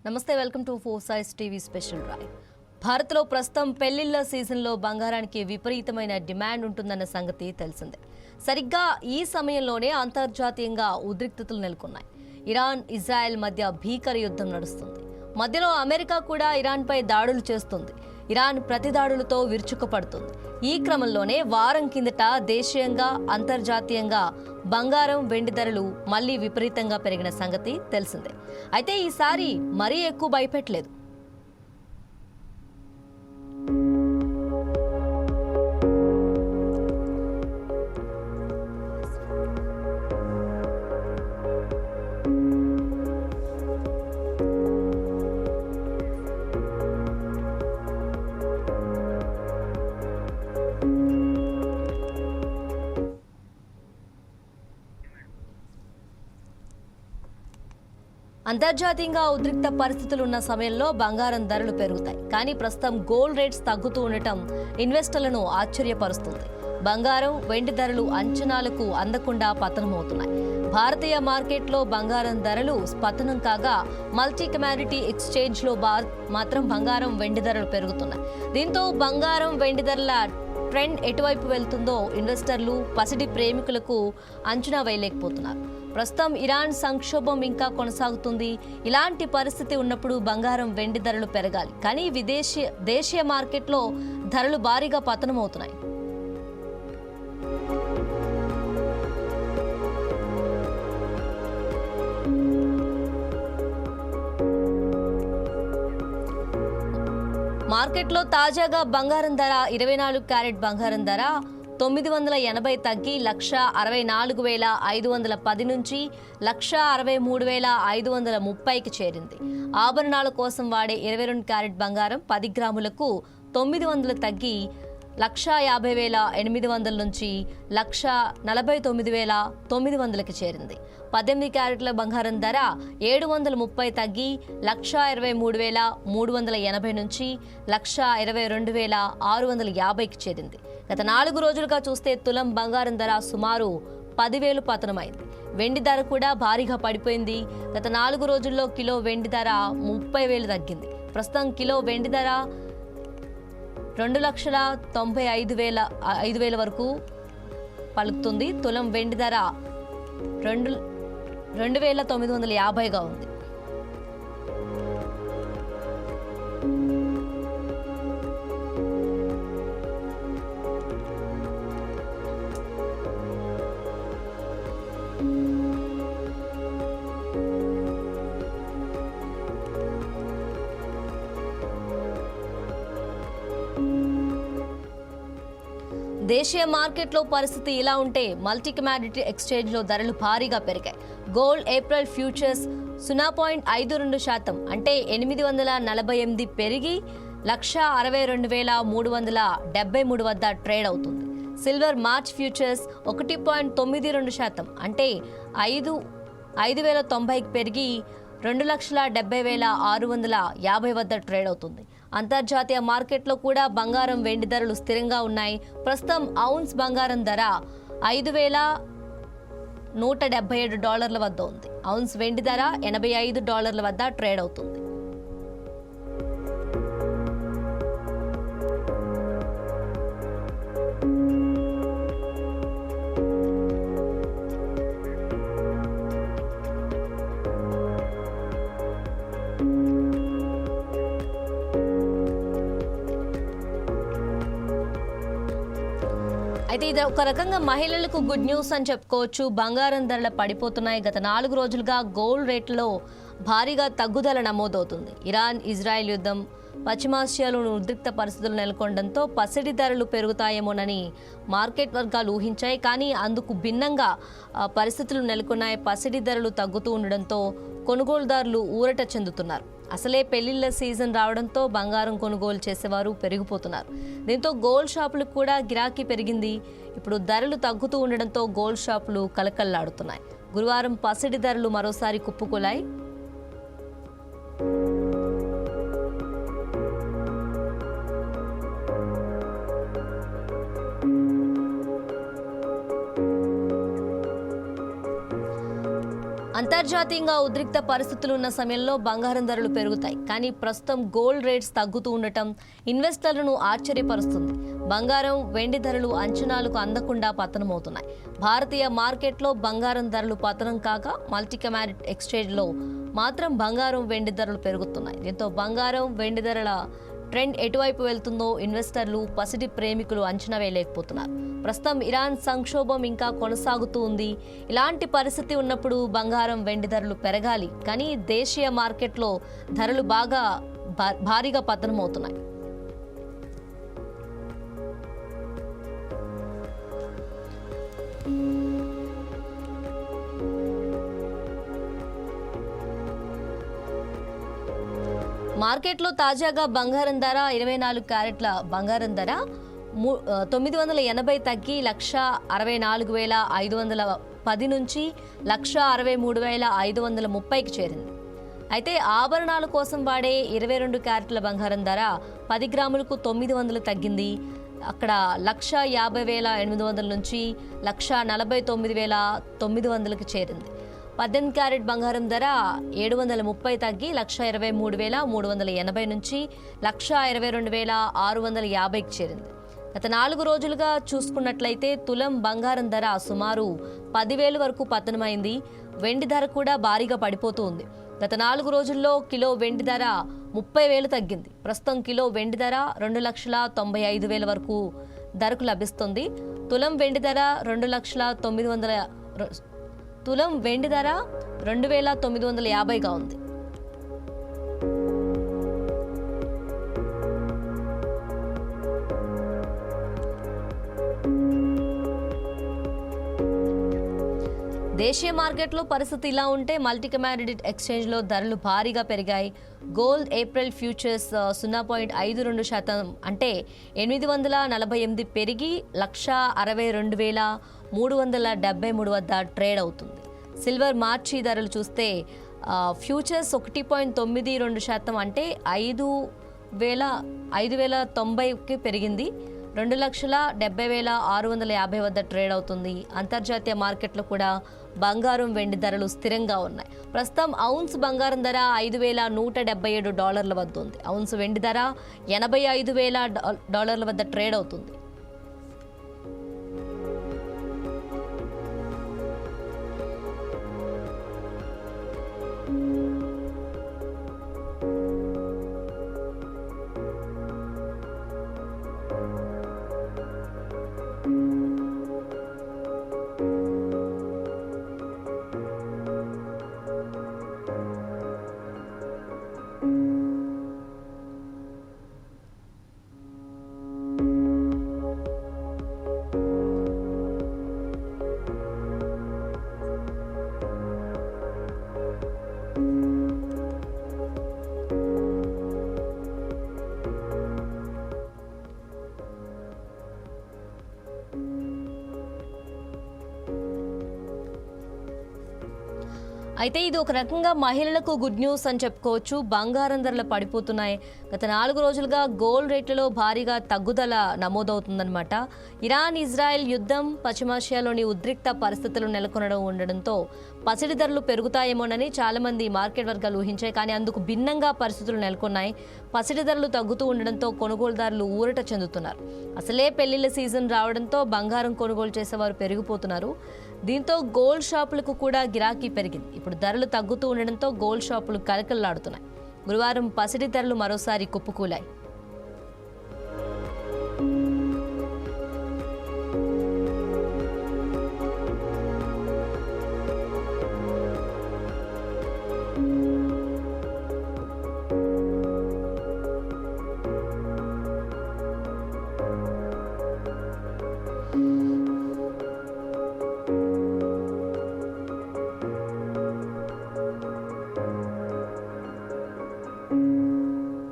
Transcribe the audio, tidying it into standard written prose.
నమస్తే, welcome to four size TV special drive. భారత్లో ప్రస్తుతం పెళ్లిళ్ల సీజన్లో బంగారానికి విపరీతమైన డిమాండ్ ఉంటుందన్న సంగతి తెలిసిందే. సరిగ్గా ఈ సమయంలోనే అంతర్జాతీయంగా ఉద్రిక్తతలు నెలకొన్నాయి. ఇరాన్, ఇజ్రాయెల్ మధ్య భీకర యుద్ధం నడుస్తుంది. మధ్యలో అమెరికా కూడా ఇరాన్పై దాడులు చేస్తుంది. ఇరాన్ ప్రతిదాడులతో విరుచుకుపడుతుంది. ఈ క్రమంలోనే వారం కిందట దేశీయంగా, అంతర్జాతీయంగా బంగారం, వెండి ధరలు మళ్లీ విపరీతంగా పెరిగిన సంగతి తెలిసిందే. అయితే ఈసారి మరీ ఎక్కువ భయపెట్టలేదు. అంతర్జాతీయంగా ఉద్రిక్త పరిస్థితులు ఉన్న సమయంలో బంగారం ధరలు పెరుగుతాయి. కానీ ప్రస్తుతం గోల్డ్ రేట్స్ తగ్గుతూ ఉండటం ఇన్వెస్టర్లను ఆశ్చర్యపరుస్తుంది. బంగారం, వెండి ధరలు అంచనాలకు అందకుండా పతనమవుతున్నాయి. భారతీయ మార్కెట్లో బంగారం ధరలు పతనం కాగా మల్టీ కమాడిటీ ఎక్స్చేంజ్లో మాత్రం బంగారం, వెండి ధరలు పెరుగుతున్నాయి. దీంతో బంగారం, వెండి ధరల ట్రెండ్ ఎటువైపు వెళ్తుందో ఇన్వెస్టర్లు, పసిడి ప్రేమికులకు అంచనా వేయలేకపోతున్నారు. ప్రస్తుతం ఇరాన్ సంక్షోభం ఇంకా కొనసాగుతుంది. ఇలాంటి పరిస్థితి ఉన్నప్పుడు బంగారం, వెండి ధరలు పెరగాలి. కానీ దేశీయ మార్కెట్లో ధరలు భారీగా పతనమవుతున్నాయి. మార్కెట్లో తాజాగా బంగారం ధర 24 క్యారెట్ బంగారం ధర 980 తగ్గి 1,64,510 నుంచి 1,63,530కి చేరింది. ఆభరణాల కోసం వాడే 22 క్యారెట్ బంగారం 10 గ్రాములకు 900 తగ్గి 1,50,800 నుంచి 1,49,900కి చేరింది. 18 క్యారెట్ల బంగారం ధర 730 తగ్గి 1,23,380 నుంచి 1,22,650కి చేరింది. గత 4 రోజులుగా చూస్తే తులం బంగారం ధర సుమారు 10,000 పతనమైంది. వెండి ధర కూడా భారీగా పడిపోయింది. గత 4 రోజుల్లో కిలో వెండి ధర 30,000 తగ్గింది. ప్రస్తుతం కిలో వెండి ధర 2,95,000 వరకు పలుకుతుంది. తులం వెండి ధర 2,950గా ఉంది. దేశీయ మార్కెట్లో పరిస్థితి ఇలా ఉంటే మల్టీ కమాడిటీ ఎక్స్చేంజ్లో ధరలు భారీగా పెరిగాయి. గోల్డ్ ఏప్రిల్ ఫ్యూచర్స్ 0.52% అంటే 848 పెరిగి 1,62,373 వద్ద ట్రేడ్ అవుతుంది. సిల్వర్ మార్చ్ ఫ్యూచర్స్ 1.92% అంటే 5,090కి పెరిగి 2,70,650 వద్ద ట్రేడ్ అవుతుంది. అంతర్జాతీయ మార్కెట్లో కూడా బంగారం, వెండి ధరలు స్థిరంగా ఉన్నాయి. ప్రస్తుతం ఔన్స్ బంగారం ధర $5,177 వద్ద ఉంది. ఔన్స్ వెండి ధర $85 వద్ద ట్రేడ్ అవుతుంది. అయితే ఇది ఒక రకంగా మహిళలకు గుడ్ న్యూస్ అని చెప్పుకోవచ్చు. బంగారం ధరలు పడిపోతున్నాయి. గత 4 రోజులుగా గోల్డ్ రేట్లలో భారీగా తగ్గుదల నమోదవుతుంది. ఇరాన్, ఇజ్రాయెల్ యుద్ధం, పశ్చిమాసియాలోని ఉద్రిక్త పరిస్థితులు నెలకొనడంతో పసిడి ధరలు పెరుగుతాయేమోనని మార్కెట్ వర్గాలు ఊహించాయి. కానీ అందుకు భిన్నంగా పరిస్థితులు నెలకొన్నాయి. పసిడి ధరలు తగ్గుతూ ఉండడంతో కొనుగోలుదారులు ఊరట చెందుతున్నారు. అసలే పెళ్లిళ్ల సీజన్ రావడంతో బంగారం కొనుగోలు చేసేవారు పెరిగిపోతున్నారు. దీంతో గోల్డ్ షాపులకు కూడా గిరాకీ పెరిగింది. ఇప్పుడు ధరలు తగ్గుతూ ఉండడంతో గోల్డ్ షాపులు కలకల్లాడుతున్నాయి. గురువారం పసిడి ధరలు మరోసారి కుప్పకూలాయి. అంతర్జాతీయంగా ఉద్రిక్త పరిస్థితులు ఉన్న సమయంలో బంగారం ధరలు పెరుగుతాయి. కానీ ప్రస్తుతం గోల్డ్ రేట్స్ తగ్గుతూ ఉండటం ఇన్వెస్టర్లను ఆశ్చర్యపరుస్తుంది. బంగారం, వెండి ధరలు అంచనాలకు అందకుండా పతనమవుతున్నాయి. భారతీయ మార్కెట్లో బంగారం ధరలు పతనం కాగా మల్టీ కమాడిటీ ఎక్స్చేంజ్లో మాత్రం బంగారం, వెండి ధరలు పెరుగుతున్నాయి. దీంతో బంగారం, వెండి ధరల ట్రెండ్ ఎటువైపు వెళ్తుందో ఇన్వెస్టర్లు, పసిడి ప్రేమికులు అంచనా వేయలేకపోతున్నారు. ప్రస్తుతం ఇరాన్ సంక్షోభం ఇంకా కొనసాగుతూ ఉంది. ఇలాంటి పరిస్థితి ఉన్నప్పుడు బంగారం, వెండి ధరలు పెరగాలి. కానీ దేశీయ మార్కెట్లో ధరలు భారీగా పతనమవుతున్నాయి. మార్కెట్లో తాజాగా బంగారం ధర 24 క్యారెట్ల బంగారం ధర 980 తగ్గి 1,64,510 నుంచి 1,63,530కి చేరింది. అయితే ఆభరణాల కోసం వాడే 22 క్యారెట్ల బంగారం ధర 10 గ్రాములకు 900 తగ్గింది. అక్కడ 1,50,800 నుంచి 1,49,900కి చేరింది. 18 క్యారెట్ బంగారం ధర 730 తగ్గి 1,23,380 నుంచి 1,22,650కి చేరింది. గత 4 రోజులుగా చూసుకున్నట్లయితే తులం బంగారం ధర సుమారు 10,000 వరకు పతనమైంది. వెండి ధర కూడా భారీగా పడిపోతూ ఉంది. గత 4 రోజుల్లో కిలో వెండి ధర 30,000 తగ్గింది. ప్రస్తుతం కిలో వెండి ధర 2,95,000 వరకు ధరకు లభిస్తుంది. తులం వెండి ధర 2,950గా ఉంది. దేశీయ మార్కెట్లో పరిస్థితి ఇలా ఉంటే మల్టీ కమాడిటీ ఎక్స్చేంజ్లో ధరలు భారీగా పెరిగాయి. గోల్డ్ ఏప్రిల్ ఫ్యూచర్స్ 0.52% అంటే 848 పెరిగి 1,62,373 వద్ద ట్రేడ్ అవుతుంది. సిల్వర్ మార్చి ధరలు చూస్తే ఫ్యూచర్స్ 1.92% అంటే 5,090కి పెరిగింది. 2,70,650 వద్ద ట్రేడ్ అవుతుంది. అంతర్జాతీయ మార్కెట్లో కూడా బంగారం, వెండి ధరలు స్థిరంగా ఉన్నాయి. ప్రస్తుతం ఔన్స్ బంగారం ధర $5,177 వద్ద ఉంది. ఔన్స్ వెండి ధర $85,000 వద్ద ట్రేడ్ అవుతుంది. అయితే ఇది ఒక రకంగా మహిళలకు గుడ్ న్యూస్ అని చెప్పుకోవచ్చు. బంగారం ధరలు పడిపోతున్నాయి. గత 4 రోజులుగా గోల్డ్ రేట్లలో భారీగా తగ్గుదల నమోదవుతుందన్నమాట. ఇరాన్ ఇజ్రాయెల్ యుద్ధం, పశ్చిమాసియాలోని ఉద్రిక్త పరిస్థితులు ఉండడంతో పసిడి ధరలు పెరుగుతాయేమోనని చాలామంది మార్కెట్ వర్గాలు ఊహించాయి. కానీ అందుకు భిన్నంగా పరిస్థితులు నెలకొన్నాయి. పసిడి ధరలు తగ్గుతూ ఉండడంతో కొనుగోలుదారులు ఊరట చెందుతున్నారు. అసలే పెళ్లిళ్ల సీజన్ రావడంతో బంగారం కొనుగోలు చేసేవారు పెరిగిపోతున్నారు. దీంతో గోల్డ్ షాపులకు కూడా గిరాకీ పెరిగింది. ఇప్పుడు ధరలు తగ్గుతూ ఉండడంతో గోల్డ్ షాపులు కలకల్లాడుతున్నాయి. గురువారం పసిడి ధరలు మరోసారి కుప్పకూలాయి.